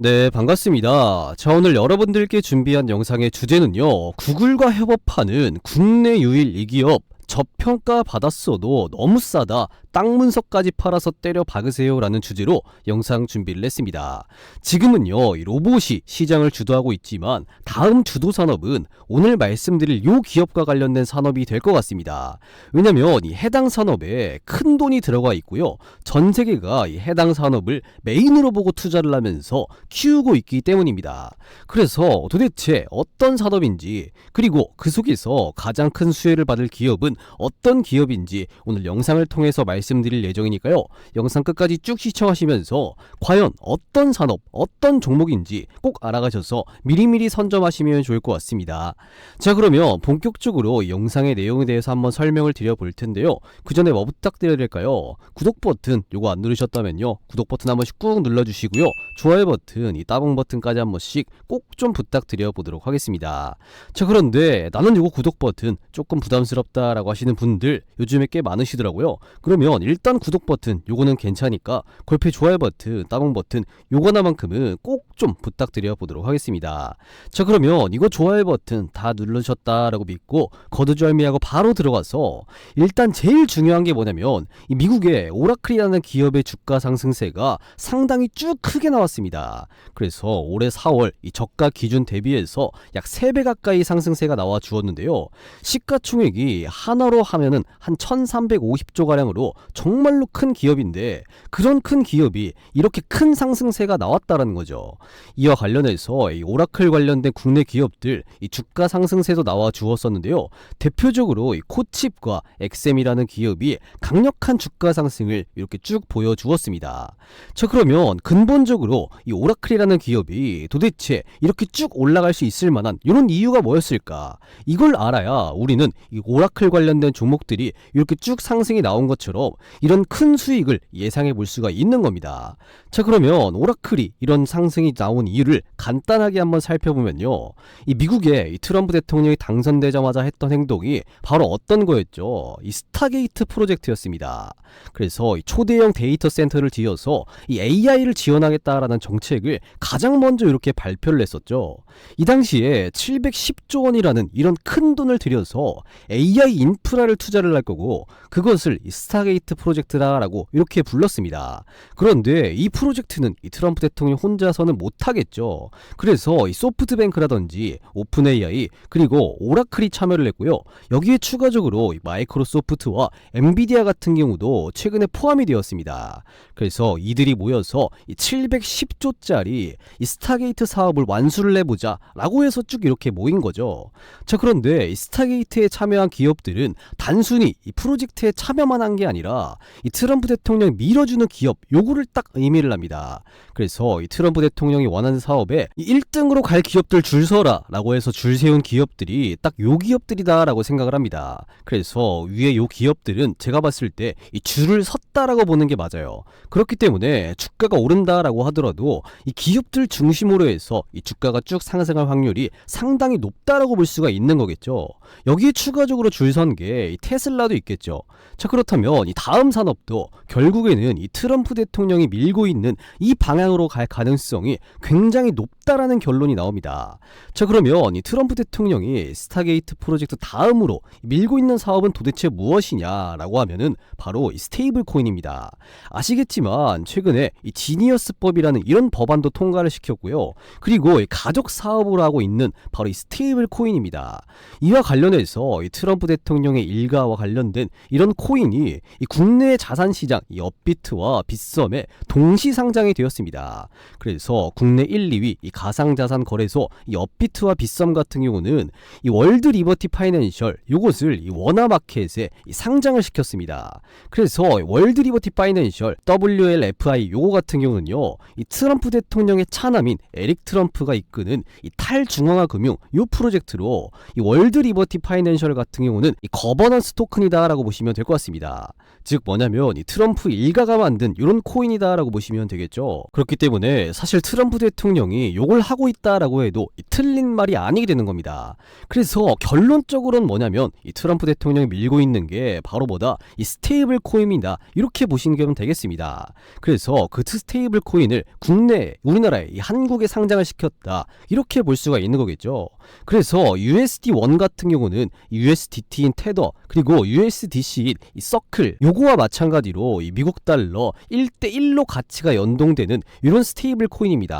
네, 반갑습니다. 자, 오늘 여러분들께 준비한 영상의 주제는요, 구글과 협업하는 국내 유일 이 기업, 저평가 받았어도 너무 싸다, 땅 문서까지 팔아서 때려 박으세요 라는 주제로 영상 준비를 했습니다. 지금은요, 이 로봇이 시장을 주도하고 있지만 다음 주도 산업은 오늘 말씀드릴 요 기업과 관련된 산업이 될 것 같습니다. 왜냐면 이 해당 산업에 큰 돈이 들어가 있고요, 전 세계가 이 해당 산업을 메인으로 보고 투자를 하면서 키우고 있기 때문입니다. 그래서 도대체 어떤 산업인지, 그리고 그 속에서 가장 큰 수혜를 받을 기업은 어떤 기업인지 오늘 영상을 통해서 말씀드릴 예정이니까요, 영상 끝까지 쭉 시청하시면서 과연 어떤 산업, 어떤 종목인지 꼭 알아가셔서 미리미리 선점하시면 좋을 것 같습니다. 자, 그러면 본격적으로 영상의 내용에 대해서 한번 설명을 드려볼 텐데요, 그 전에 뭐 부탁드려야 될까요? 구독 버튼 요거 안 누르셨다면요, 구독 버튼 한 번씩 꾹 눌러주시고요, 좋아요 버튼, 이 따봉 버튼까지 한 번씩 꼭 좀 부탁드려 보도록 하겠습니다. 자, 그런데 나는 요거 구독 버튼 조금 부담스럽다라고 하시는 분들 요즘에 꽤 많으시더라고요. 그러면 일단 구독 버튼 요거는 괜찮으니까 골프 좋아요 버튼, 따봉 버튼 요거 하나만큼은 꼭 좀 부탁드려 보도록 하겠습니다. 자, 그러면 이거 좋아요 버튼 다 누르셨다라고 믿고 거두절미하고 바로 들어가서, 일단 제일 중요한 게 뭐냐면 이 미국의 오라클이라는 기업의 주가 상승세가 상당히 쭉 크게 나왔습니다. 그래서 올해 4월 이 저가 기준 대비해서 약 3배 가까이 상승세가 나와 주었는데요, 시가총액이 하나로 하면은 한 1350조 가량으로 정말로 큰 기업인데, 그런 큰 기업이 이렇게 큰 상승세가 나왔다라는 거죠. 이와 관련해서 이 오라클 관련된 국내 기업들 이 주가 상승세도 나와 주었었는데요, 대표적으로 이 코칩과 엑셈이라는 기업이 강력한 주가 상승을 이렇게 쭉 보여주었습니다. 자, 그러면 근본적으로 이 오라클이라는 기업이 도대체 이렇게 쭉 올라갈 수 있을 만한 이런 이유가 뭐였을까? 이걸 알아야 우리는 이 오라클 관련된 종목들이 이렇게 쭉 상승이 나온 것처럼 이런 큰 수익을 예상해 볼 수가 있는 겁니다. 자, 그러면 오라클이 이런 상승이 나온 이유를 간단하게 한번 살펴보면요, 이 미국의 이 트럼프 대통령이 당선되자마자 했던 행동이 바로 어떤 거였죠? 이 스타게이트 프로젝트였습니다. 그래서 이 초대형 데이터 센터를 지어서 이 AI를 지원하겠다라는 정책을 가장 먼저 이렇게 발표를 했었죠. 이 당시에 710조 원이라는 이런 큰 돈을 들여서 AI 인프라를 투자를 할 거고, 그것을 이 스타게이트 프로젝트라고 이렇게 불렀습니다. 그런데 이 프로젝트는 이 트럼프 대통령 혼자서는 못하겠죠. 그래서 이 소프트뱅크라든지 오픈 AI 그리고 오라클이 참여를 했고요, 여기에 추가적으로 이 마이크로소프트와 엔비디아 같은 경우도 최근에 포함이 되었습니다. 그래서 이들이 모여서 이 710조짜리 이 스타게이트 사업을 완수를 해보자 라고 해서 쭉 이렇게 모인 거죠. 자, 그런데 이 스타게이트에 참여한 기업들은 단순히 이 프로젝트에 참여만 한 게 아니라 이 트럼프 대통령이 밀어주는 기업 요거를 딱 의미를 합니다. 그래서 이 트럼프 대통령이 원하는 사업에 이 1등으로 갈 기업들 줄 서라 라고 해서 줄 세운 기업들이 딱 요 기업들이다 라고 생각을 합니다. 그래서 위에 요 기업들은 제가 봤을 때 이 줄을 섰다라고 보는 게 맞아요. 그렇기 때문에 주가가 오른다라고 하더라도 이 기업들 중심으로 해서 이 주가가 쭉 상승할 확률이 상당히 높다라고 볼 수가 있는 거겠죠. 여기에 추가적으로 줄 선 게 이 테슬라도 있겠죠. 자, 그렇다면 이 다음 산업도 결국에는 이 트럼프 대통령이 밀고 있는 이 방향으로 갈 가능성이 굉장히 높다라는 결론이 나옵니다. 자, 그러면 이 트럼프 대통령이 스타게이트 프로젝트 다음으로 밀고 있는 사업은 도대체 무엇이냐라고 하면은 바로 이 스테이블 코인입니다. 아시겠지만 최근에 이 지니어스법이라는 이런 법안도 통과를 시켰고요, 그리고 이 가족 사업을 하고 있는 바로 이 스테이블 코인입니다. 이와 관련해서 이 트럼프 대통령의 일가와 관련된 이런 코인이 이 국내 자산시장 이 업비트와 빗썸에 동시 상장이 되었습니다. 그래서 국내 1, 2위 이 가상자산 거래소 이 업비트와 빗썸 같은 경우는 이 월드 리버티 파이낸셜 요것을 이 워너마켓에 이 상장을 시켰습니다. 그래서 월드 리버티 파이낸셜 WLFI 요거 같은 경우는요, 이 트럼프 대통령의 차남인 에릭 트럼프가 이끄는 이 탈중앙화 금융 요 프로젝트로 이 월드 리버티 파이낸셜 같은 경우는 이 거버넌스 토큰이다 라고 보시면 될 것 같습니다. 즉 뭐냐면 이 트럼프 일가가 만든 이런 코인이다 라고 보시면 되겠죠. 그렇기 때문에 사실 트럼프 트럼프 대통령이 욕을 하고 있다라고 해도 이 틀린 말이 아니게 되는 겁니다. 그래서 결론적으로는 뭐냐면 이 트럼프 대통령이 밀고 있는 게 바로 뭐다? 이 스테이블 코인이다. 이렇게 보시면 되겠습니다. 그래서 그 스테이블 코인을 국내 우리나라에 이 한국에 상장을 시켰다. 이렇게 볼 수가 있는 거겠죠. 그래서 USD1 같은 경우는 USDT인 테더 그리고 USDC인 이 서클 요거와 마찬가지로 이 미국 달러 1대1로 가치가 연동되는 이런 스테이블 코인입니다.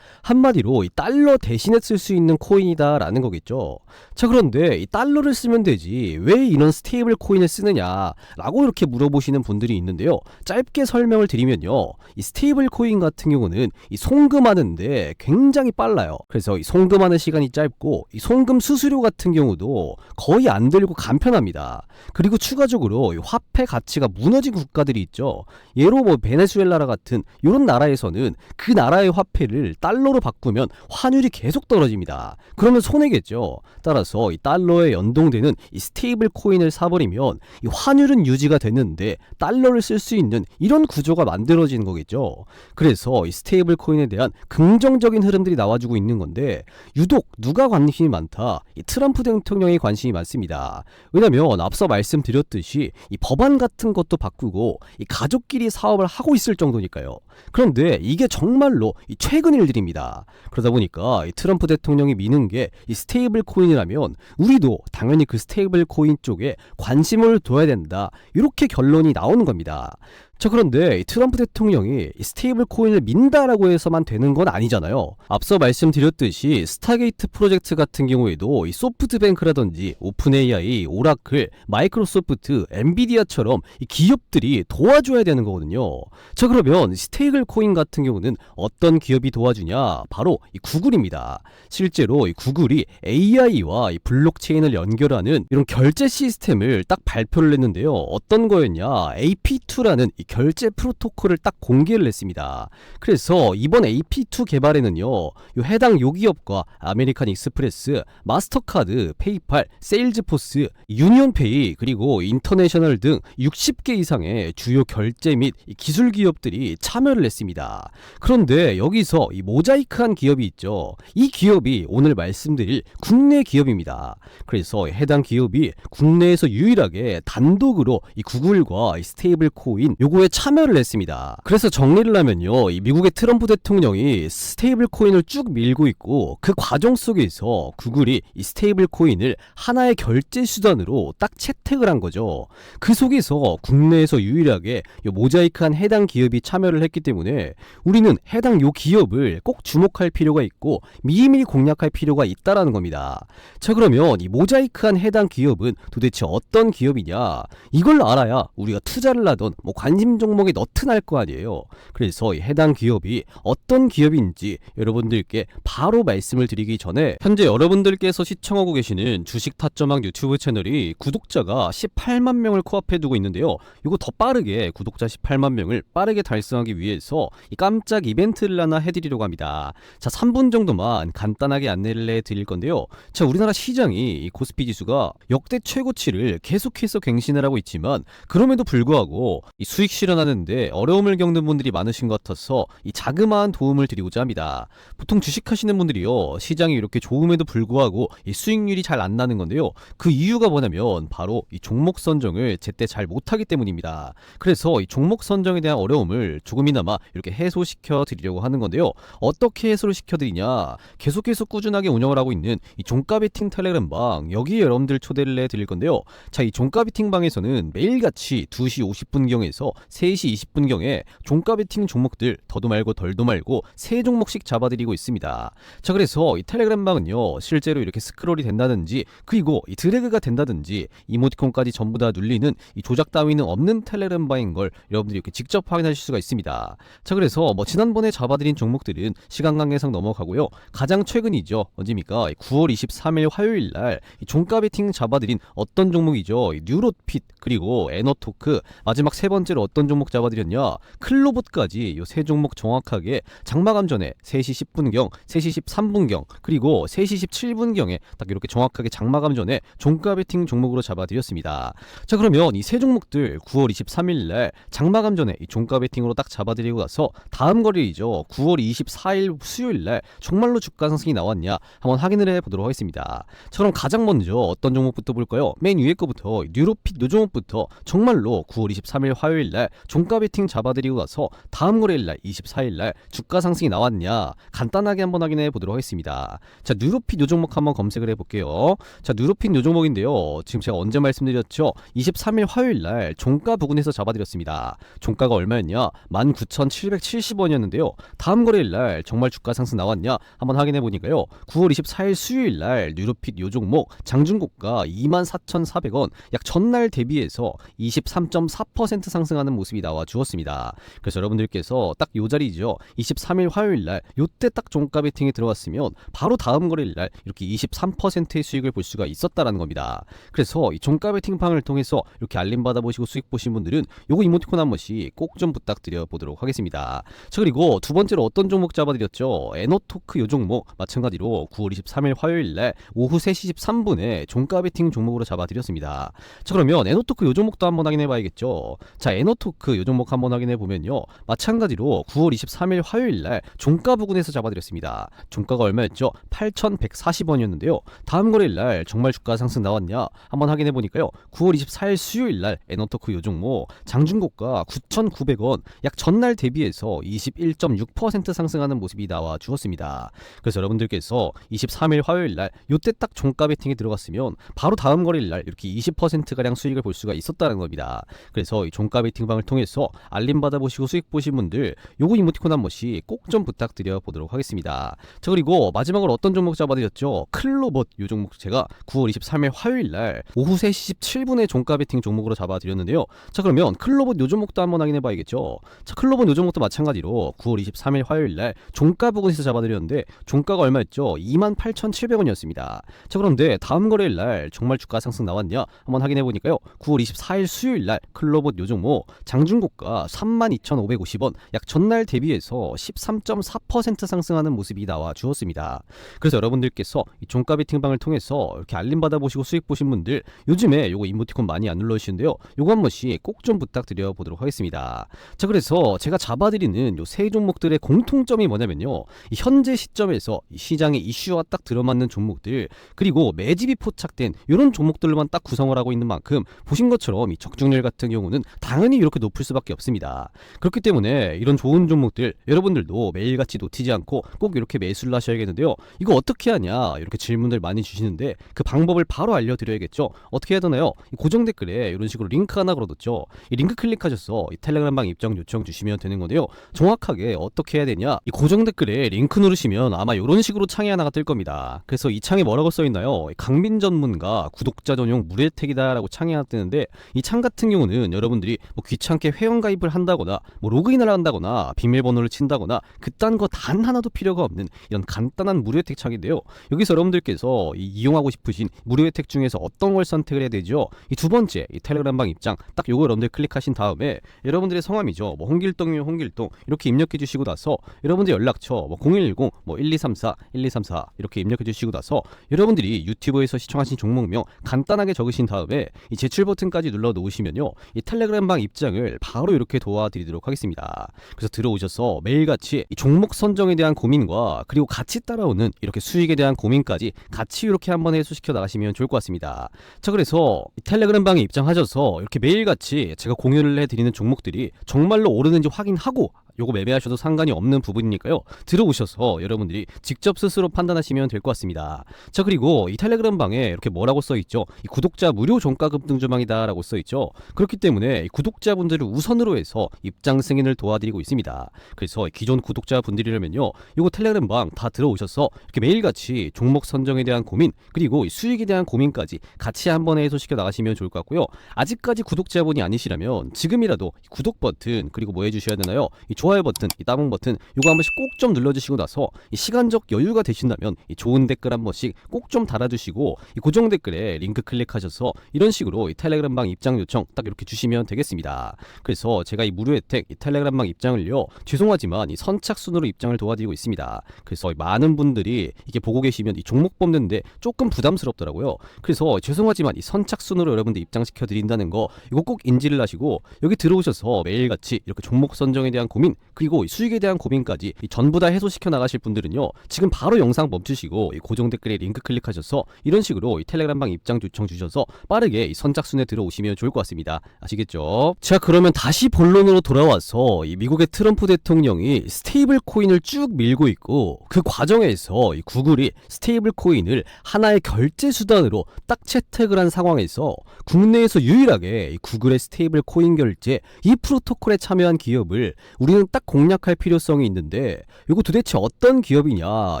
한마디로 이 달러 대신에 쓸 수 있는 코인이다 라는 거겠죠. 자, 그런데 이 달러를 쓰면 되지 왜 이런 스테이블 코인을 쓰느냐 라고 이렇게 물어보시는 분들이 있는데요. 짧게 설명을 드리면요, 이 스테이블 코인 같은 경우는 이 송금하는데 굉장히 빨라요. 그래서 이 송금하는 시간이 짧고 이 송금 수수료 같은 경우도 거의 안 들고 간편합니다. 그리고 추가적으로 이 화폐 가치가 무너진 국가들이 있죠. 예로 뭐 베네수엘라 같은 이런 나라에서는 그 나라의 화폐를 달러로 바꾸면 환율이 계속 떨어집니다. 그러면 손해겠죠. 따라서 이 달러에 연동되는 이 스테이블 코인을 사버리면 이 환율은 유지가 되는데 달러를 쓸 수 있는 이런 구조가 만들어지는 거겠죠. 그래서 이 스테이블 코인에 대한 긍정적인 흐름들이 나와주고 있는 건데 유독 누가 관심이 많다? 이 트럼프 대통령이 관심이 많습니다. 왜냐면 앞서 말씀드렸듯이 이 법안 같은 것도 바꾸고 이 가족끼리 사업을 하고 있을 정도니까요. 그런데 이게 정말로 이 최근 일들입니다. 그러다 보니까 이 트럼프 대통령이 미는 게 이 스테이블 코인이라면 우리도 당연히 그 스테이블 코인 쪽에 관심을 둬야 된다. 이렇게 결론이 나오는 겁니다. 자, 그런데 이 트럼프 대통령이 이 스테이블 코인을 민다라고 해서만 되는 건 아니잖아요. 앞서 말씀드렸듯이 스타게이트 프로젝트 같은 경우에도 이 소프트뱅크라든지 오픈 AI, 오라클, 마이크로소프트, 엔비디아처럼 이 기업들이 도와줘야 되는 거거든요. 자, 그러면 스테이블 코인 같은 경우는 어떤 기업이 도와주냐? 바로 이 구글입니다. 실제로 이 구글이 AI와 이 블록체인을 연결하는 이런 결제 시스템을 딱 발표를 했는데요. 어떤 거였냐? AP2라는 이 결제 프로토콜을 딱 공개를 했습니다. 그래서 이번 AP2 개발에는요, 요 해당 요기업과 아메리칸 익스프레스, 마스터카드, 페이팔, 세일즈포스, 유니온페이 그리고 인터내셔널 등 60개 이상의 주요 결제 및 기술 기업들이 참여를 했습니다. 그런데 여기서 이 모자이크한 기업이 있죠. 이 기업이 오늘 말씀드릴 국내 기업입니다. 그래서 해당 기업이 국내에서 유일하게 단독으로 이 구글과 이 스테이블 코인 요거에 참여를 했습니다. 그래서 정리를 하면요, 이 미국의 트럼프 대통령이 스테이블 코인을 쭉 밀고 있고 그 과정 속에서 구글이 이 스테이블 코인을 하나의 결제 수단으로 딱 채택을 한 거죠. 그 속에서 국내에서 유일하게 이 모자이크한 해당 기업이 참여를 했기 때문에 우리는 해당 요 기업을 꼭 주목할 필요가 있고 미리미리 공략할 필요가 있다라는 겁니다. 자, 그러면 이 모자이크한 해당 기업은 도대체 어떤 기업이냐? 이걸 알아야 우리가 투자를 하던 뭐 관심 종목에 넣든 할 거 아니에요. 그래서 이 해당 기업이 어떤 기업인지 여러분들께 바로 말씀을 드리기 전에 현재 여러분들께서 시청하고 계시는 주식 타점왕 유튜브 채널이 구독자가 18만 명을 코앞에 두고 있는데요. 이거 더 빠르게 구독자 18만 명을 빠르게 달성하기 위해서 이 깜짝 이벤트를 하나 해드리려고 합니다. 자, 3분 정도만 간단하게 안내를 해드릴 건데요. 자, 우리나라 시장이 이 코스피 지수가 역대 최고치를 계속해서 갱신을 하고 있지만 그럼에도 불구하고 이 수익 실현하는데 어려움을 겪는 분들이 많으신 것 같아서 이 자그마한 도움을 드리고자 합니다. 보통 주식하시는 분들이요, 시장이 이렇게 좋음에도 불구하고 이 수익률이 잘 안 나는 건데요. 그 이유가 뭐냐면 바로 이 종목 선정을 제때 잘 못하기 때문입니다. 그래서 이 종목 선정에 대한 어려움을 조금이나마 이렇게 해소시켜 드리려고 하는 건데요. 어떻게 해소를 시켜드리냐? 계속해서 꾸준하게 운영을 하고 있는 이 종가 베팅 텔레그램 방, 여기에 여러분들 초대를 해드릴 건데요. 자, 이 종가 베팅 방에서는 매일같이 2시 50분경에서 3시 20분경에 종가 베팅 종목들 더도 말고 덜도 말고 3종목씩 잡아드리고 있습니다. 자, 그래서 이 텔레그램 방은요, 실제로 이렇게 스크롤이 된다든지 그리고 이 드래그가 된다든지 이모티콘까지 전부 다 눌리는 이 조작 따위는 없는 텔레그램 방인 걸 여러분들이 이렇게 직접 확인하실 수가 있습니다. 자, 그래서 뭐 지난번에 잡아드린 종목들은 시간 관계상 넘어가고요. 가장 최근이죠. 언제입니까? 9월 23일 화요일날 종가 베팅 잡아드린 어떤 종목이죠? 뉴로핏 그리고 에너토크, 마지막 세 번째로 어떤 종목 잡아드렸냐? 클로봇까지 요 세 종목 정확하게 장마감 전에 3시 10분경, 3시 13분경, 그리고 3시 17분경에 딱 이렇게 정확하게 장마감 전에 종가 베팅 종목으로 잡아드렸습니다. 자, 그러면 이 세 종목들 9월 23일날 장마감 전에 이 종가 베팅으로 딱 잡아드리고 나서 다음 거래일이죠. 9월 24일 수요일날 정말로 주가 상승이 나왔냐 한번 확인을 해보도록 하겠습니다. 자, 그럼 가장 먼저 어떤 종목부터 볼까요? 맨 위에 거부터 뉴로핏 요 종목부터 정말로 9월 23일 화요일날 종가 베팅 잡아드리고 나서 다음 거래일날 24일날 주가 상승이 나왔냐 간단하게 한번 확인해 보도록 하겠습니다. 자, 뉴로핏 요 종목 한번 검색을 해볼게요. 자, 뉴로핏 요 종목인데요. 지금 제가 언제 말씀드렸죠? 23일 화요일날 종가 부근에서 잡아드렸습니다. 종가가 얼마였냐? 19,770원이었는데요. 다음 거래일날 정말 주가 상승 나왔냐 한번 확인해 보니까요. 9월 24일 수요일날 뉴로핏 요 종목 장중고가 24,400원, 약 전날 대비해서 23.4% 상승하는 모습이 나와 주었습니다. 그래서 여러분들께서 딱 요 자리죠. 23일 화요일날 요때 딱 종가 베팅에 들어갔으면 바로 다음 거래일날 이렇게 23%의 수익을 볼 수가 있었다라는 겁니다. 그래서 이 종가 베팅방을 통해서 이렇게 알림 받아보시고 수익 보신 분들은 요거 이모티콘 한 번씩 꼭 좀 부탁드려 보도록 하겠습니다. 자, 그리고 두 번째로 어떤 종목 잡아드렸죠? 에너토크 요 종목 마찬가지로 9월 23일 화요일날 오후 3시 13분에 종가 베팅 종목으로 잡아드렸습니다. 자, 그러면 에너토크 요 종목도 한번 확인해 봐야겠죠. 자, 에너토크 요 종목 한번 확인해 보면요. 마찬가지로 9월 23일 화요일날 종가 부근에서 잡아드렸습니다. 종가가 얼마였죠? 8,140원이었는데요. 다음 거래일날 정말 주가 상승 나왔냐 한번 확인해 보니까요. 9월 24일 수요일날 에너토크 요 종목 장중고가 9,900원, 약 전날 대비해서 21.6% 상승하는 모습이 나와 주었습니다. 그래서 여러분들께서 23일 화요일날 요때 딱 종가 베팅에 들어갔으면 바로 다음 거래일날 이렇게 20%가량 수익을 볼 수가 있었다는 겁니다. 그래서 이 종가 베팅방을 통해서 알림 받아보시고 수익 보신 분들 요거 이모티콘 한 번씩 꼭 좀 부탁드려 보도록 하겠습니다. 자, 그리고 마지막으로 어떤 종목 잡아드렸죠? 클로봇 요 종목 제가 9월 23일 화요일날 오후 3시 17분에 종가 베팅 종목으로 잡아드렸는데요. 자, 그러면 클로봇 요 종목도 한번 확인해 봐야겠죠. 자, 클로봇 요 종목도 마찬가지로 9월 23일 화요일날 종가 부근에서 잡아드렸는데 종가가 얼마였죠? 28,700원이었습니다. 자, 그런데 다음 거래일날 정말 주가 상승 나왔냐 한번 확인해 보니까요. 9월 24일 수요일날 클로봇 요 종목 장중고가 32,550원, 약 전날 대비해서 13.4% 상승하는 모습이 나와 주었습니다. 그래서 여러분들께서 이 종가 베팅방을 통해서 이렇게 알림 받아보시고 수익 보신 분들 요즘에 요거 이모티콘 많이 안 눌러주시는데요. 요거 한 번씩 꼭 좀 부탁드려 보도록 하겠습니다. 자, 그래서 제가 잡아드리는 요 세 종목들의 공통점이 뭐냐면요. 이 현재 시점에서 이 시장의 이슈와 딱 들어맞는 종목들, 그리고 매집이 포착된 이런 종목들로만 딱 구성을 하고 있는 만큼 보신 것처럼 이 적중률 같은 경우는 당연히 이렇게 높을 수밖에 없습니다. 그렇기 때문에 이런 좋은 종목들 여러분들도 매일같이 놓치지 않고 꼭 이렇게 매수를 하셔야겠는데요. 이거 어떻게 하냐 이렇게 질문들 많이 주시는데 그 방법을 바로 알려드려야겠죠. 어떻게 해야 되나요? 고정 댓글에 이런 식으로 링크 하나 걸어뒀죠. 이 링크 클릭하셔서 이 텔레그램방 입장 요청 주시면 되는 건데요. 정확하게 어떻게 해야 되냐, 이 고정 댓글에 링크 누르시면 아마 이런 식으로 창이 하나가 뜰 겁니다. 그래서 이 창에 뭐라고 써있나요? 강민 전문가 구독자 전용 무료혜택이다 라고 창이 하나 뜨는데, 이 창 같은 경우는 여러분들이 뭐 귀찮게 회원가입을 한다거나 뭐 로그인을 한다거나 비밀번호를 친다거나 그딴 거 단 하나도 필요가 없는 이런 간단한 무료혜택 창인데요. 여기서 여러분들께서 이용하고 싶으신 무료혜택 중에서 어떤 걸 선택을 해야 되죠? 이 두 번째 이 텔레그램방 입장 딱 요거 여러분들 클릭하신 다음에 여러분들의 성함이죠. 뭐 홍길동이면 홍길동 이렇게 입력해 주시고 나서 여러분들 연락처 뭐 0110 뭐 1234 1234 이렇게 입력해 주시고 나서 여러분들이 유튜브에서 시청하신 종목명 간단하게 적으신 다음에 이 제출 버튼까지 눌러 놓으시면요. 이 텔레그램방 입장을 바로 이렇게 도와드리도록 하겠습니다. 그래서 들어오셔서 매일같이 이 종목 선정에 대한 고민과 그리고 같이 따라오는 이렇게 수익에 대한 고민까지 같이 이렇게 한번 해소시켜 나가시면 좋을 것 같습니다. 자, 그래서 이 텔레그램방에 입장하셔서 이렇게 매일같이 제가 공유를 해드리는 종목들이 정말로 오르는지 확인하고 요거 매매하셔도 상관이 없는 부분이니까요. 들어오셔서 여러분들이 직접 스스로 판단하시면 될 것 같습니다. 자, 그리고 이 텔레그램 방에 이렇게 뭐라고 써있죠? 이 구독자 무료 종가 급등주방이다 라고 써있죠. 그렇기 때문에 이 구독자분들을 우선으로 해서 입장 승인을 도와드리고 있습니다. 그래서 기존 구독자분들이라면요, 요거 텔레그램 방 다 들어오셔서 이렇게 매일같이 종목 선정에 대한 고민 그리고 이 수익에 대한 고민까지 같이 한번 해소시켜 나가시면 좋을 것 같고요. 아직까지 구독자분이 아니시라면 지금이라도 구독 버튼 그리고 뭐 해주셔야 되나요? 이 좋아요 버튼, 이 따봉 버튼 요거 한 번씩 꼭 좀 눌러주시고 나서 이 시간적 여유가 되신다면 이 좋은 댓글 한 번씩 꼭 좀 달아주시고 이 고정 댓글에 링크 클릭하셔서 이런 식으로 이 텔레그램방 입장 요청 딱 이렇게 주시면 되겠습니다. 그래서 제가 이 무료 혜택 이 텔레그램방 입장을요, 죄송하지만 이 선착순으로 입장을 도와드리고 있습니다. 그래서 많은 분들이 이게 보고 계시면 이 종목 뽑는데 조금 부담스럽더라고요. 그래서 죄송하지만 이 선착순으로 여러분들 입장시켜 드린다는 거 이거 꼭 인지를 하시고 여기 들어오셔서 매일같이 이렇게 종목 선정에 대한 고민 그리고 수익에 대한 고민까지 전부 다 해소시켜 나가실 분들은요, 지금 바로 영상 멈추시고 이 고정 댓글에 링크 클릭하셔서 이런 식으로 이 텔레그램방 입장 요청 주셔서 빠르게 이 선착순에 들어오시면 좋을 것 같습니다. 아시겠죠? 자, 그러면 다시 본론으로 돌아와서 이 미국의 트럼프 대통령이 스테이블 코인을 쭉 밀고 있고 그 과정에서 이 구글이 스테이블 코인을 하나의 결제 수단으로 딱 채택을 한 상황에서 국내에서 유일하게 이 구글의 스테이블 코인 결제 이 프로토콜에 참여한 기업을 우리는 딱 공략할 필요성이 있는데, 이거 도대체 어떤 기업이냐,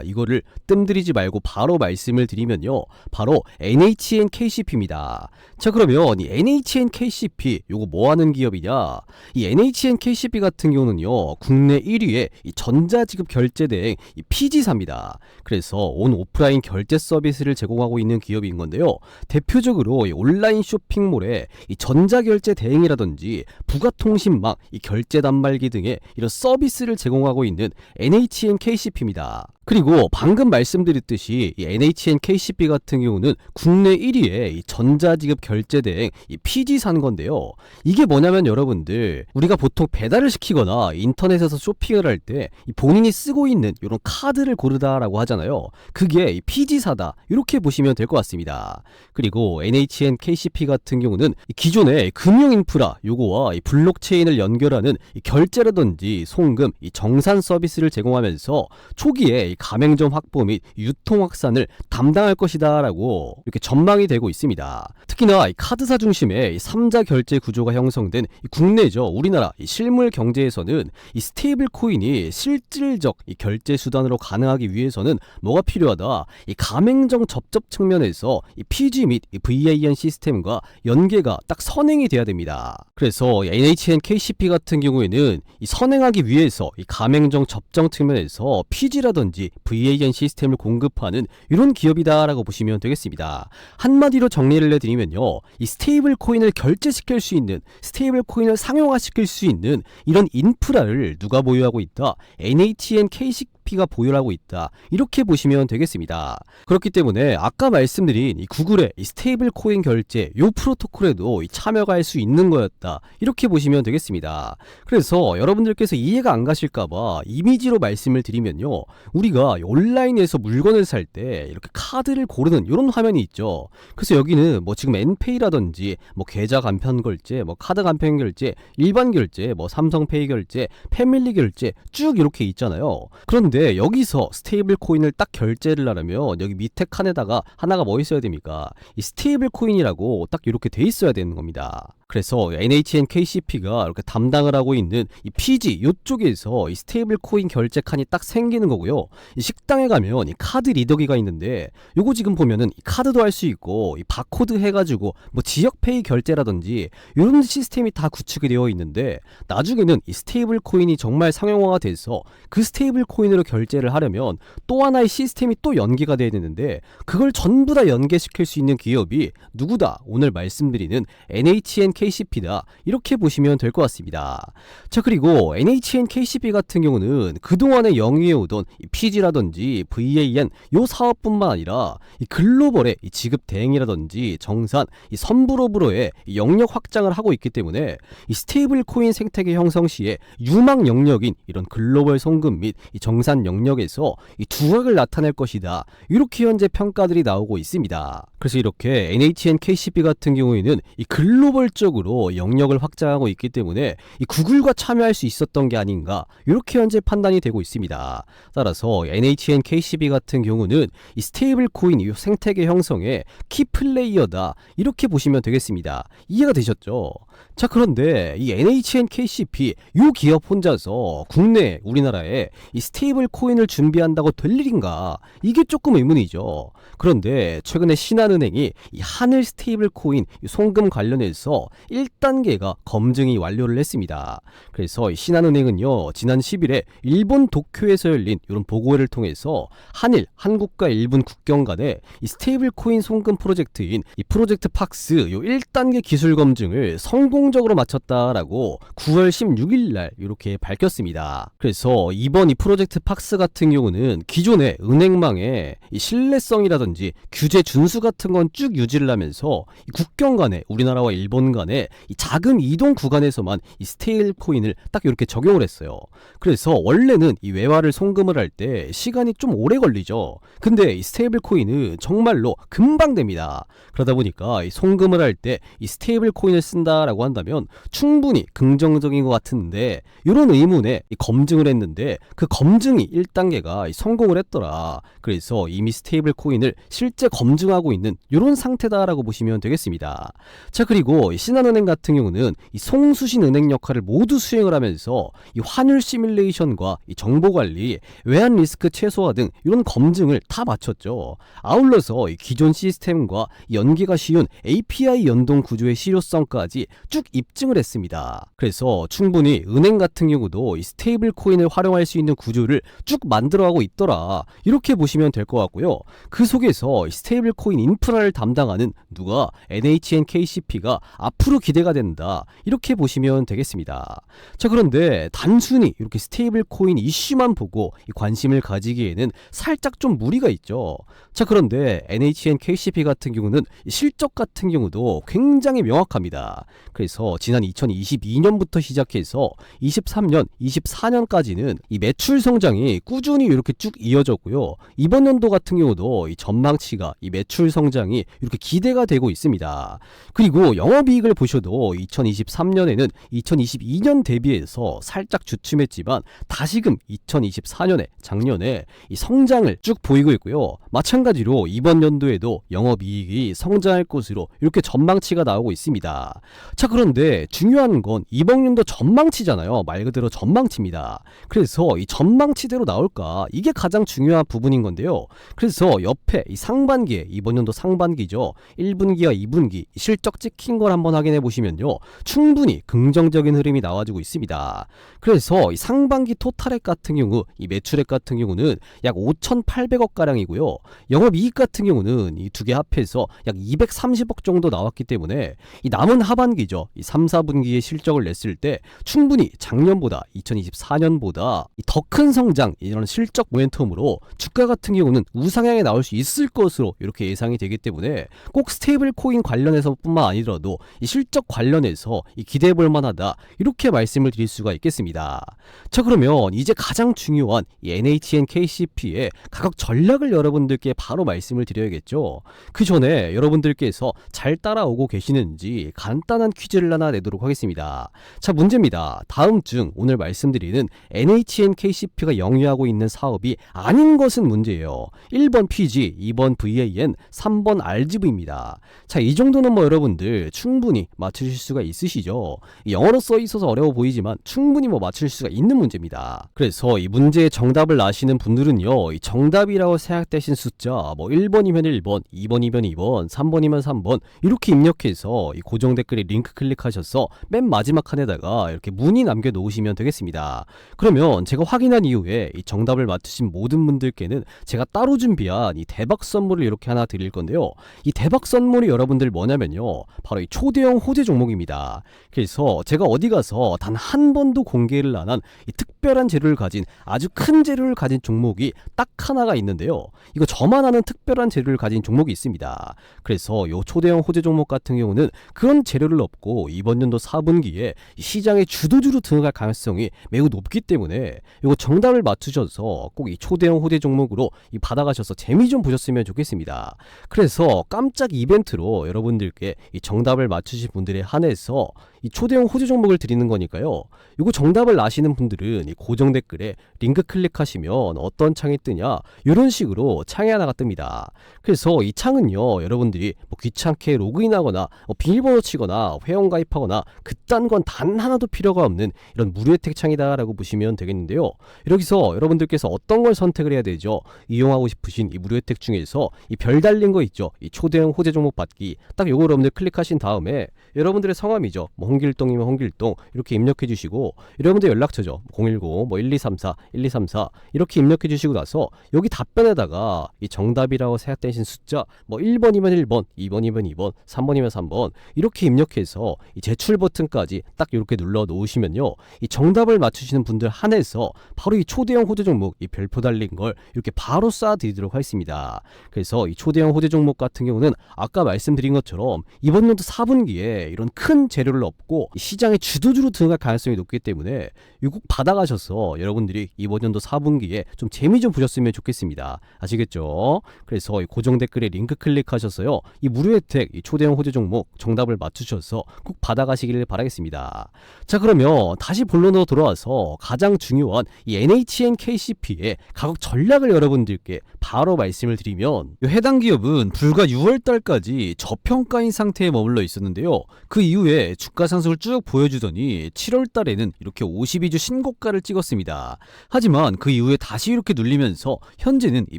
이거를 뜸들이지 말고 바로 말씀을 드리면요, 바로 NHNKCP입니다. 자, 그러면 이 NHNKCP 요거 뭐 하는 기업이냐? 이 NHNKCP 같은 경우는요, 국내 1위의 이 전자지급 결제 대행 이 PG사입니다. 그래서 온 오프라인 결제 서비스를 제공하고 있는 기업인 건데요, 대표적으로 이 온라인 쇼핑몰에 이 전자결제 대행이라든지 부가통신망, 이 결제 단말기 등의 이런 서비스를 제공하고 있는 NHNKCP입니다. 그리고 방금 말씀드렸듯이 이 NHNKCP 같은 경우는 국내 1위의 이 전자지급 결제 대행 이 PG사인 건데요, 이게 뭐냐면 여러분들, 우리가 보통 배달을 시키거나 인터넷에서 쇼핑을 할 때 본인이 쓰고 있는 이런 카드를 고르다라고 하잖아요. 그게 이 PG사다, 이렇게 보시면 될 것 같습니다. 그리고 NHNKCP 같은 경우는 이 기존의 금융 인프라 요거와 이 블록체인을 연결하는 이 결제라든지 송금, 이 정산 서비스를 제공하면서 초기에 이 가맹점 확보 및 유통 확산을 담당할 것이다라고 이렇게 전망이 되고 있습니다. 특히나 이 카드사 중심의 이 3자 결제 구조가 형성된 이 국내죠, 우리나라 이 실물 경제에서는 이 스테이블 코인이 실질적 이 결제 수단으로 가능하기 위해서는 뭐가 필요하다? 이 가맹점 접점 측면에서 이 PG 및 이 VAN 시스템과 연계가 딱 선행이 돼야 됩니다. 그래서 NHNKCP 같은 경우에는 이 선행하기 위해서 이 가맹점 접점 측면에서 PG라든지 VAN 시스템을 공급하는 이런 기업이다라고 보시면 되겠습니다. 한마디로 정리를 해드리면요, 이 스테이블 코인을 결제시킬 수 있는, 스테이블 코인을 상용화시킬 수 있는 이런 인프라를 누가 보유하고 있다? NHNKCP가 보유하고 있다, 이렇게 보시면 되겠습니다. 그렇기 때문에 아까 말씀드린 이 구글의 이 스테이블 코인 결제 요 프로토콜에도 이 참여가 할 수 있는 거였다, 이렇게 보시면 되겠습니다. 그래서 여러분들께서 이해가 안 가실까봐 이미지로 말씀을 드리면요, 우리가 온라인에서 물건을 살 때 이렇게 카드를 고르는 이런 화면이 있죠. 그래서 여기는 뭐 지금 엔페이라든지 뭐 계좌 간편 결제, 뭐 카드 간편 결제, 일반 결제, 뭐 삼성페이 결제, 패밀리 결제 쭉 이렇게 있잖아요. 그런데 여기서 스테이블 코인을 딱 결제를 하려면 여기 밑에 칸에다가 하나가 뭐 있어야 됩니까? 이 스테이블 코인이라고 딱 이렇게 돼 있어야 되는 겁니다. 그래서 NHNKCP가 이렇게 담당을 하고 있는 이 PG 이쪽에서 이 스테이블 코인 결제 칸이 딱 생기는 거고요. 이 식당에 가면 이 카드 리더기가 있는데 요거 지금 보면은 이 카드도 할 수 있고 이 바코드 해가지고 뭐 지역페이 결제라든지 이런 시스템이 다 구축이 되어 있는데, 나중에는 이 스테이블 코인이 정말 상용화가 돼서 그 스테이블 코인으로 결제를 하려면 또 하나의 시스템이 또 연계가 돼야 되는데, 그걸 전부 다 연계시킬 수 있는 기업이 누구다? 오늘 말씀드리는 NHNKCP다, 이렇게 보시면 될 것 같습니다. 자, 그리고 NHNKCP 같은 경우는 그동안에 영위해오던 이 PG라든지 VAN 요 사업뿐만 아니라 이 글로벌의 이 지급 대행이라든지 정산, 이 선불업으로의 이 영역 확장을 하고 있기 때문에 이 스테이블 코인 생태계 형성 시에 유망 영역인 이런 글로벌 송금 및 이 정산 영역에서 이 두각을 나타낼 것이다, 이렇게 현재 평가들이 나오고 있습니다. 그래서 이렇게 NHNKCP 같은 경우에는 이 글로벌적으로 영역을 확장하고 있기 때문에 이 구글과 참여할 수 있었던 게 아닌가, 이렇게 현재 판단이 되고 있습니다. 따라서 NHNKCP 같은 경우는 이 스테이블 코인 이 생태계 형성의 키 플레이어다, 이렇게 보시면 되겠습니다. 이해가 되셨죠? 자, 그런데 이 NHNKCP 요 기업 혼자서 국내 우리나라에 이 스테이블 코인을 준비한다고 될 일인가, 이게 조금 의문이죠. 그런데 최근에 신한 신한은행이 이 한일 스테이블 코인 송금 관련해서 1단계가 검증이 완료를 했습니다. 그래서 이 신한은행은요, 지난 10일에 일본 도쿄에서 열린 이런 보고회를 통해서 한일, 한국과 일본 국경 간의 이 스테이블 코인 송금 프로젝트인 이 프로젝트 팍스 요 1단계 기술 검증을 성공적으로 마쳤다라고 9월 16일 날 이렇게 밝혔습니다. 그래서 이번 이 프로젝트 팍스 같은 경우는 기존의 은행망의 이 신뢰성이라든지 규제 준수 같은 건 쭉 유지를 하면서 이 국경 간에 우리나라와 일본 간의 이 자금 이동 구간에서만 이 스테이블 코인을 딱 이렇게 적용을 했어요. 그래서 원래는 이 외화를 송금을 할 때 시간이 좀 오래 걸리죠. 근데 이 스테이블 코인은 정말로 금방 됩니다. 그러다 보니까 이 송금을 할 때 이 스테이블 코인을 쓴다라고 한다면 충분히 긍정적인 것 같은데, 이런 의문에 이 검증을 했는데 그 검증이 1단계가 성공을 했더라. 그래서 이미 스테이블 코인을 실제 검증하고 있는 이런 상태다라고 보시면 되겠습니다. 자, 그리고 신한은행 같은 경우는 이 송수신 은행 역할을 모두 수행을 하면서 이 환율 시뮬레이션과 이 정보 관리, 외환 리스크 최소화 등 이런 검증을 다 마쳤죠. 아울러서 이 기존 시스템과 연계가 쉬운 API 연동 구조의 실효성까지 쭉 입증을 했습니다. 그래서 충분히 은행 같은 경우도 이 스테이블 코인을 활용할 수 있는 구조를 쭉 만들어가고 있더라, 이렇게 보시면 될 것 같고요. 그 속에서 이 스테이블 코인 인프라를 담당하는 누가 NHNKCP가 앞으로 기대가 된다, 이렇게 보시면 되겠습니다. 자, 그런데 단순히 이렇게 스테이블 코인 이슈만 보고 이 관심을 가지기에는 살짝 좀 무리가 있죠. 자, 그런데 NHNKCP 같은 경우는 실적 같은 경우도 굉장히 명확합니다. 그래서 지난 2022년부터 시작해서 23년, 24년까지는 이 매출 성장이 꾸준히 이렇게 쭉 이어졌고요. 이번 연도 같은 경우도 이 전망치가 이 매출 성장이 이렇게 기대가 되고 있습니다. 그리고 영업이익을 보셔도 2023년에는 2022년 대비해서 살짝 주춤했지만 다시금 2024년에 작년에 이 성장을 쭉 보이고 있고요. 마찬가지로 이번 연도에도 영업이익이 성장할 것으로 이렇게 전망치가 나오고 있습니다. 자, 그런데 중요한 건 이번 연도 전망치잖아요. 말 그대로 전망치입니다. 그래서 이 전망치대로 나올까, 이게 가장 중요한 부분인 건데요. 그래서 옆에 이 상반기에, 이번 연도 상반기죠, 1분기와 2분기 실적 찍힌 걸 한번 확인해 보시면요, 충분히 긍정적인 흐름이 나와주고 있습니다. 그래서 이 상반기 토탈액 같은 경우, 이 매출액 같은 경우는 약 5,800억 가량이고요. 영업이익 같은 경우는 이 두 개 합해서 약 230억 정도 나왔기 때문에 이 남은 하반기죠, 이 3, 4분기의 실적을 냈을 때 충분히 작년보다, 2024년보다 더 큰 성장, 이런 실적 모멘텀으로 주가 같은 경우는 우상향에 나올 수 있을 것으로 이렇게 예상이 되기 때문에 꼭 스테이블 코인 관련해서 뿐만 아니더라도 이 실적 관련해서 이 기대해 볼 만하다, 이렇게 말씀을 드릴 수가 있겠습니다. 자, 그러면 이제 가장 중요한 이 NHNKCP의 가격 전략을 여러분들께 바로 말씀을 드려야겠죠. 그 전에 여러분들께서 잘 따라오고 계시는지 간단한 퀴즈를 하나 내도록 하겠습니다. 자, 문제입니다. 다음 중 오늘 말씀드리는 NHNKCP가 영위하고 있는 사업이 아닌 것은 문제예요. 1번 PG, 2번 VAN, 3번 RGV입니다. 자, 이 정도는 뭐 여러분들 충분히 맞추실 수가 있으시죠. 영어로 써 있어서 어려워 보이지만 충분히 뭐 맞출 수가 있는 문제입니다. 그래서 이 문제의 정답을 아시는 분들은요, 이 정답이라고 생각되신 숫자 뭐 1번이면 1번, 2번이면 2번, 3번이면 3번 이렇게 입력해서 이 고정 댓글에 링크 클릭하셔서 맨 마지막 칸에다가 이렇게 문의 남겨 놓으시면 되겠습니다. 그러면 제가 확인한 이후에 이 정답을 맞추신 모든 분들께는 제가 따로 준비한 이 대박 선물을 이렇게 하나 드릴 건데요. 이 대박 선물이 여러분들 뭐냐면요, 바로 이 초대형 호재 종목입니다. 그래서 제가 어디 가서 단 한 번도 공개를 안 한 이 특별한 재료를 가진, 아주 큰 재료를 가진 종목이 딱 하나가 있는데요. 이거 저만 아는 특별한 재료를 가진 종목이 있습니다. 그래서 요 초대형 호재 종목 같은 경우는 그런 재료를 얻고 이번 연도 4분기에 시장의 주도주로 등극할 가능성이 매우 높기 때문에 이거 정답을 맞추셔서 꼭 이 초대형 호재 종목으로 이 받아가셔서 재미 좀 보셨으면 좋겠습니다. 그래서 깜짝 이벤트로 여러분들께 이 정답을 맞추신 분들에 한해서 이 초대형 호재 종목을 드리는 거니까요. 이거 정답을 아시는 분들은 이 고정 댓글에 링크 클릭하시면 어떤 창이 뜨냐 이런 식으로 창이 하나가 뜹니다. 그래서 이 창은요, 여러분들이 뭐 귀찮게 로그인하거나 비밀번호 치거나 회원 가입하거나 그딴 건 단 하나도 필요가 없는 이런 무료 혜택 창이다라고 보시면 되겠는데요. 여기서 여러분들께서 어떤 걸 선택을 해야 되죠? 이용하고 싶으신 이 무료 혜택 중에서 이 별 달린 거 있죠? 이 초대형 호재 종목 받기, 딱 요거 여러분들 클릭하신 다음에 여러분들의 성함이죠, 뭐 홍길동이면 홍길동 이렇게 입력해 주시고, 여러분들 연락처죠, 010 1234 1234 이렇게 입력해 주시고 나서 여기 답변에다가 이 정답이라고 생각되신 숫자 뭐 1번이면 1번, 2번이면 2번, 3번이면 3번 이렇게 입력해서 이 제출 버튼까지 딱 이렇게 눌러 놓으시면요, 이 정답을 맞추시는 분들 한해서 바로 이 초대형 호재 종목 이 별표 달린 걸 이렇게 바로 쏴 드리도록 하겠습니다. 그래서 이 초대형 호재 종목 같은 경우는 아까 말씀드린 것처럼 이번 연도 4분기에 이런 큰 재료를 얻고 시장의 주도주로 들어갈 가능성이 높기 때문에 이거 꼭 받아가셔서 여러분들이 이번 연도 4분기에 좀 재미 좀 보셨으면 좋겠습니다. 아시겠죠? 그래서 이 고정 댓글에 링크 클릭하셔서요, 이 무료 혜택 이 초대형 호재 종목 정답을 맞추셔서 꼭 받아가시길 바라겠습니다. 자, 그러면 다시 본론으로 돌아와서 가장 중요한 이 NHNKCP의 가격 전략을 여러분들께 바로 말씀을 드리면, 이 해당 기업은 불과 6월달까지 저평가인 상태에 머물러 있었는데요. 그 이후에 주가 상승을 쭉 보여주더니 7월달에는 이렇게 52주 신고가를 찍었습니다. 하지만 그 이후에 다시 이렇게 눌리면서 현재는 이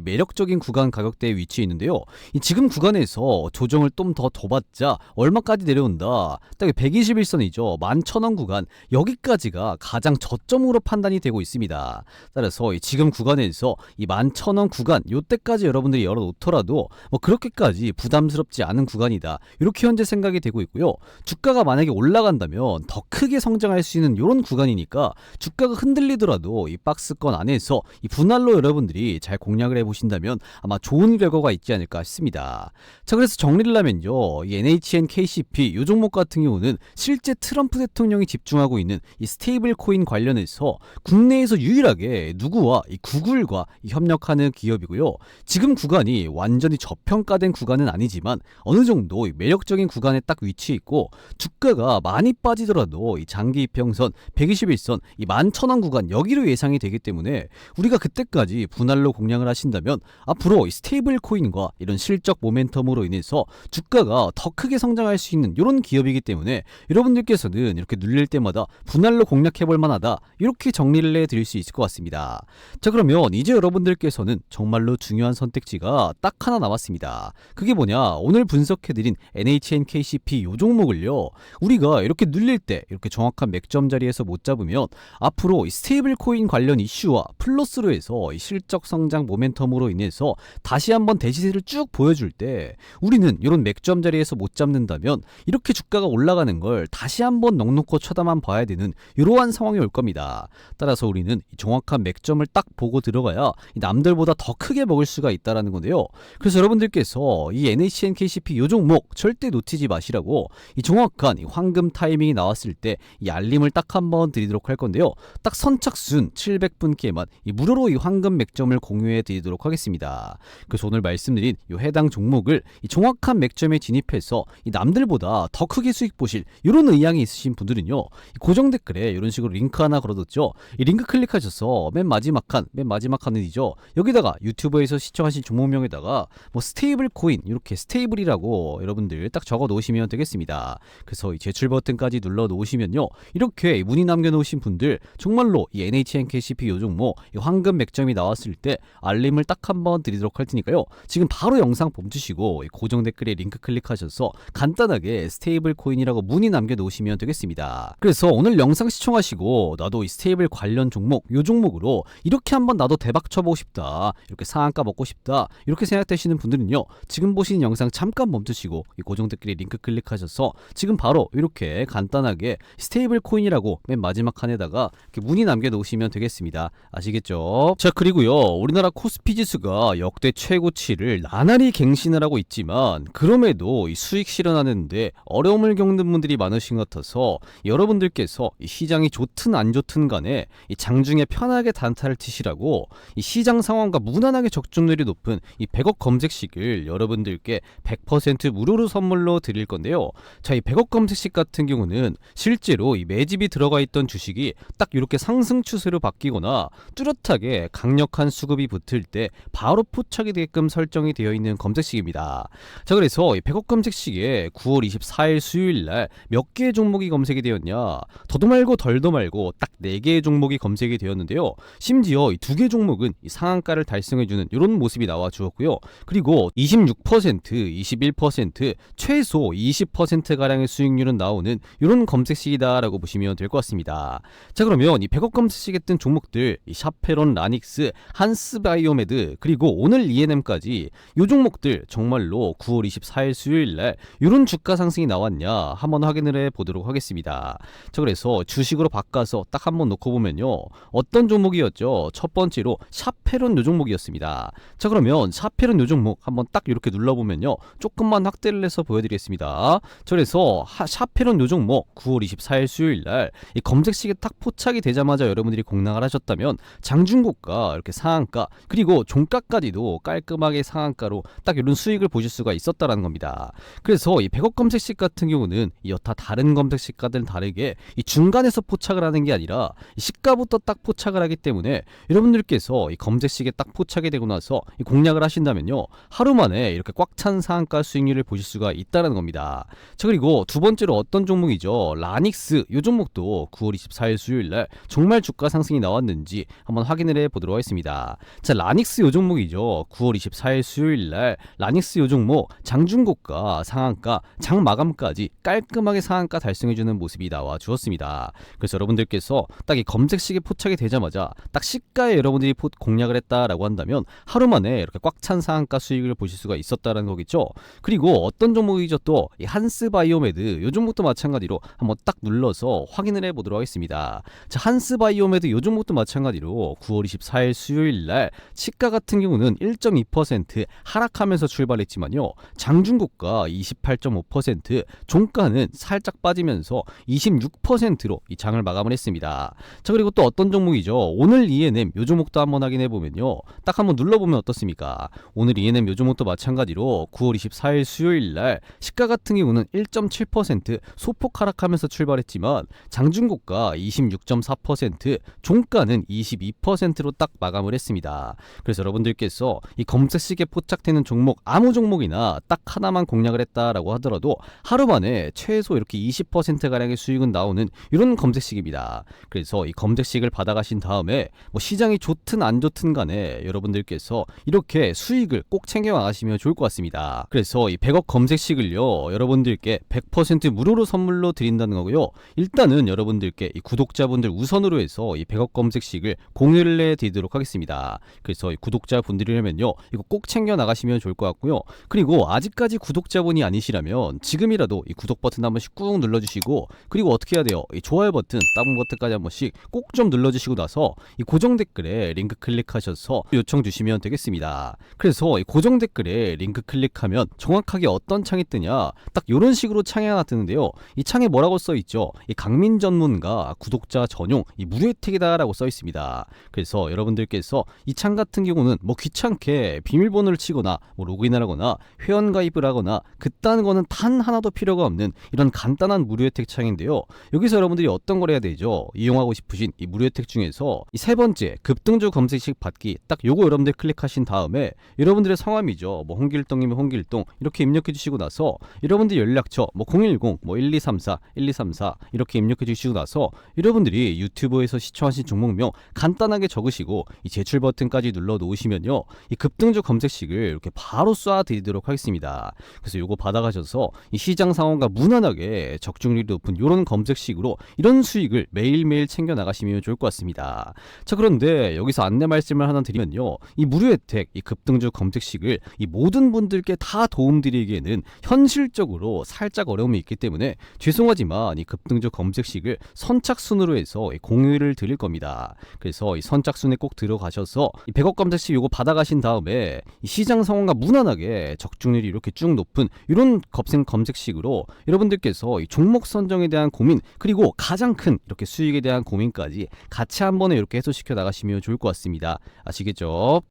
매력적인 구간 가격대에 위치해 있는데요. 이 지금 구간에서 조정을 좀 더 둬봤자 얼마까지 내려온다? 딱 121선이죠. 11,000원 구간, 여기까지가 가장 저점으로 판단이 되고 있습니다. 따라서 이 지금 구간에서 이 11,000원 구간 요때까지 여러분들이 열어놓더라도 뭐 그렇게까지 부담스럽지 않은 구간이다, 이렇게 현재 생각이 되고 있고요. 주가가 만약에 올라간다면 더 크게 성장할 수 있는 이런 구간이니까 주가가 흔들리더라도 이 박스권 안에서 이 분할로 여러분들이 잘 공략을 해보신다면 아마 좋은 결과가 있지 않을까 싶습니다. 자, 그래서 정리를 하면요, 이 NHNKCP 요 종목 같은 경우는 실제 트럼프 대통령이 집중하고 있는 이 스테이블 코인 관련해서 국내에서 유일하게 누구와 이 구글과 이 협력하는 기업이고요. 지금 구간이 완전히 저평가된 구간은 아니지만 어느 정도 매력적인 구간에 딱 위치해 있고, 주가가 많이 빠지더라도 이 장기 이평선 121선 이 11,000원 구간 여기로 예상이 되기 때문에 우리가 그때까지 분할로 공략을 하신다면 앞으로 이 스테이블 코인과 이런 실적 모멘텀으로 인해서 주가가 더 크게 성장할 수 있는 이런 기업이기 때문에 여러분들께서는 이렇게 눌릴 때마다 분할로 공략해볼 만하다, 이렇게 정리를 해드릴 수 있을 것 같습니다. 자, 그러면 이제 여러분들께서는 정말로 중요한 선택지가 딱 하나 남았습니다. 그게 뭐냐, 오늘 분석해드린 NHNKCP 요 종목을요, 우리가 이렇게 눌릴 때 이렇게 정확한 맥점 자리에서 못 잡으면 앞으로 이 스테이블 코인 관련 이슈와 플러스로 해서 이 실적 성장 모멘텀으로 인해서 다시 한번 대시세를 쭉 보여줄 때 우리는 이런 맥점 자리에서 못 잡는다면 이렇게 주가가 올라가는 걸 다시 한번 넉넉히 쳐다만 봐야 되는 이러한 상황이 올 겁니다. 따라서 우리는 이 정확한 맥점을 딱 보고 들어가야 남들보다 더 크게 먹을 수가 있다라는 건데요. 그래서 여러분들께서 이 NHNKCP 요 종목 절대 놓치지 마시라고 이 정확한 이 황금 타이밍이 나왔을 때 이 알림을 딱 한번 드리도록 할 건데요. 딱 선착순 700분께만 이 무료로 이 황금 맥점을 공유해 드리도록 하겠습니다. 그래서 오늘 말씀드린 이 해당 종목을 이 정확한 맥점에 진입해서 이 남들보다 더 크게 수익 보실 이런 의향이 있으신 분들은요, 이 고정 댓글에 이런 식으로 링크 하나 걸어뒀죠. 이 링크 클릭하셔서 맨 마지막 칸이죠. 여기다가 유튜브에서 시청하신 종목명에다가 뭐 스테이블 코인 이렇게 스테이블이라고 여러분들 딱 적어 놓으시면 되겠습니다. 그래서 이 제출 버튼까지 눌러 놓으시면요, 이렇게 문의 남겨 놓으신 분들 정말로 이 NHNKCP 요 종목 이 황금 맥점이 나왔을 때 알림을 딱 한번 드리도록 할 테니까요, 지금 바로 영상 멈추시고 고정 댓글에 링크 클릭하셔서 간단하게 스테이블 코인이라고 문의 남겨 놓으시면 되겠습니다. 그래서 오늘 영상 시청하시고 나도 이 스테이블 관련 종목 요 종목으로 이렇게 한번 나도 대박 쳐보고 싶다, 이렇게 상한가 먹고 싶다, 이렇게 생각되시는 분들은요, 지금 보시는 영상 잠깐 멈추시고 이 고정 댓글에 링크 클릭하셔서 지금 바로 이렇게 간단하게 스테이블 코인이라고 맨 마지막 칸에다가 이렇게 문의 남겨 놓으시면 되겠습니다. 아시겠죠? 자, 그리고요, 우리나라 코스피 지수가 역대 최고치를 나날이 갱신을 하고 있지만 그럼에도 이 수익 실현하는데 어려움을 겪는 분들이 많으신 것 같아서 여러분들께서 이 시장이 좋든 안 좋든 간에 이 장중에 편하게 단타를 치시라고 이 시장 상황과 무난하게 적중률이 높은 이 100억 검색식을 여러분들께 100% 무료로 선물로 드릴 건데요. 자, 이 100억 검색식 같은 같은 경우는 실제로 이 매집이 들어가 있던 주식이 딱 이렇게 상승 추세로 바뀌거나 뚜렷하게 강력한 수급이 붙을 때 바로 포착이 되게끔 설정이 되어 있는 검색식입니다. 자, 그래서 이 100억 검색식에 9월 24일 수요일 날 몇 개의 종목이 검색이 되었냐? 더도 말고 덜도 말고 딱 4개의 종목이 검색이 되었는데요. 심지어 이 2개 종목은 이 상한가를 달성해주는 이런 모습이 나와 주었고요. 그리고 26%, 21%, 최소 20%가량의 수익률은 나오는 이런 검색식이다라고 보시면 될 것 같습니다. 자, 그러면 이 100억 검색식에 뜬 종목들, 이 샤페론, 라닉스, 한스바이오메드, 그리고 오늘 ENM까지 이 종목들 정말로 9월 24일 수요일 날 이런 주가 상승이 나왔냐 한번 확인을 해 보도록 하겠습니다. 자, 그래서 주식으로 바꿔서 딱 한번 놓고 보면요. 어떤 종목이었죠? 첫 번째로 샤페론 요 종목이었습니다. 자, 그러면 샤페론 요 종목 한번 딱 이렇게 눌러보면요. 조금만 확대를 해서 보여드리겠습니다. 자, 그래서 샤페론 요 종목 9월 24일 수요일 날 이 검색식에 딱 포착이 되자마자 여러분들이 공략을 하셨다면 장중고가 이렇게 상한가 그리고 종가까지도 깔끔하게 상한가로 딱 이런 수익을 보실 수가 있었다라는 겁니다. 그래서 이 100억 검색식 같은 경우는 이 여타 다른 검색식과는 다르게 이 중간에서 포착을 하는 게 아니라 이 시가부터 딱 포착을 하기 때문에 여러분들께서 이 검색식에 딱 포착이 되고 나서 이 공략을 하신다면요. 하루 만에 이렇게 꽉 찬 상한가 수익률을 보실 수가 있다는 겁니다. 자, 그리고 두 번째로 어떤 종목이죠? 라닉스 이 종목도 9월 24일 수요일 날 정말 주가 상승이 나왔는지 한번 확인을 해 보도록 하겠습니다. 자, 라닉스 요 종목이죠. 9월 24일 수요일 날 라닉스 요 종목 장중고가 상한가 장 마감까지 깔끔하게 상한가 달성해주는 모습이 나와 주었습니다. 그래서 여러분들께서 딱 이 검색식에 포착이 되자마자 딱 시가에 여러분들이 공략을 했다라고 한다면 하루 만에 이렇게 꽉 찬 상한가 수익을 보실 수가 있었다는 거겠죠. 그리고 어떤 종목이죠? 또 이 한스바이오메드 요 종목도 마찬가지로 한번 딱 눌러서 확인을 해 보도록 하겠습니다. 자, 한스바이오메드 요 종목도 마찬가지로 9월 24일 수요일 날 시가 같은 경우는 1.2% 하락하면서 출발했지만요. 장중고가 28.5%, 종가는 살짝 빠지면서 26%로 이 장을 마감을 했습니다. 자, 그리고 또 어떤 종목이죠? 오늘 ENM 요 종목도 한번 확인해 보면요. 딱 한번 눌러보면 어떻습니까? 오늘 ENM 요 종목도 마찬가지로 9월 24일 수요일 날 시가 같은 경우는 1.7% 소폭 하락하면서 출발했지만 장중고가 26.4%, 종가는 22%로 딱 마감을 했습니다. 그래서 여러분들께서 이 검색식에 포착되는 종목 아무 종목이나 딱 하나만 공략을 했다라고 하더라도 하루 만에 최소 이렇게 20%가량의 수익은 나오는 이런 검색식입니다. 그래서 이 검색식을 받아가신 다음에 뭐 시장이 좋든 안 좋든 간에 여러분들께서 이렇게 수익을 꼭 챙겨 나가시면 좋을 것 같습니다. 그래서 이 100억 검색식을요 여러분들께 100% 무료로 선물로 드린다는 거고요. 일단은 여러분들께 이 구독자분들 우선으로 해서 이 100억 검색식을 공유를 해드리도록 하겠습니다. 그래서 이 구독자분들이라면요 이거 꼭 챙겨 나가시면 좋을 것 같고요. 그리고 아직까지 구독자분이 아니시라면 지금이라도 이 구독 버튼 한 번씩 꾹 눌러주시고, 그리고 어떻게 해야 돼요? 이 좋아요 버튼, 따봉 버튼까지 한 번씩 꼭 좀 눌러주시고 나서 이 고정 댓글에 링크 클릭하셔서 요청 주시면 되겠습니다. 그래서 이 고정 댓글에 링크 클릭하면 정확하게 어떤 창이 뜨냐, 딱 이런 식으로 창이 하나 뜨는데요. 이 창에 뭐라고 써 있죠? 이 강민 전문가 구독자 전용 이 무료 혜택이다라고 써 있습니다. 그래서 여러분들께서 이 창 같은 경우는 뭐 귀찮게 비밀번호를 치거나 뭐 로그인하거나 회원 가입을 하거나 그딴 거는 단 하나도 필요가 없는 이런 간단한 무료 혜택 창인데요. 여기서 여러분들이 어떤 걸 해야 되죠? 이용하고 싶으신 이 무료 혜택 중에서 이 세 번째 급등주 검색식 받기, 딱 요거 여러분들 클릭하신 다음에 여러분들의 성함이죠. 뭐 홍길동이면 홍길동 이렇게 입력해 주시고 나서 여러분들 연락처 뭐 010 뭐 1234 1234 이렇게 입력해 주시고 나서 여러분들이 유튜브에서 시청하신 종목명 간단하게 적으시고 이 제출 버튼까지 눌러 놓으시면요 이 급등주 검색식을 이렇게 바로 쏴 드리도록 하겠습니다. 그래서 요거 받아가셔서 이 시장 상황과 무난하게 적중률이 높은 이런 검색식으로 이런 수익을 매일매일 챙겨 나가시면 좋을 것 같습니다. 자, 그런데 여기서 안내 말씀을 하나 드리면요 이 무료 혜택 이 급등주 검색식을 이 모든 분들께 다 도움드리기에는 현실적으로 살짝 어려움이 있기 때문에 죄송하지만 이 급등주 검색식을 선착순으로 해서 공유를 드릴 겁니다. 그래서 이 선착순에 꼭 들어가셔서 이 100억 검색식 요거 받아가신 다음에 이 시장 상황과 무난하게 적중률이 이렇게 쭉 높은 이런 검색식으로 여러분들께서 이 종목 선정에 대한 고민, 그리고 가장 큰 이렇게 수익에 대한 고민까지 같이 한 번에 이렇게 해소시켜 나가시면 좋을 것 같습니다. 아시겠죠?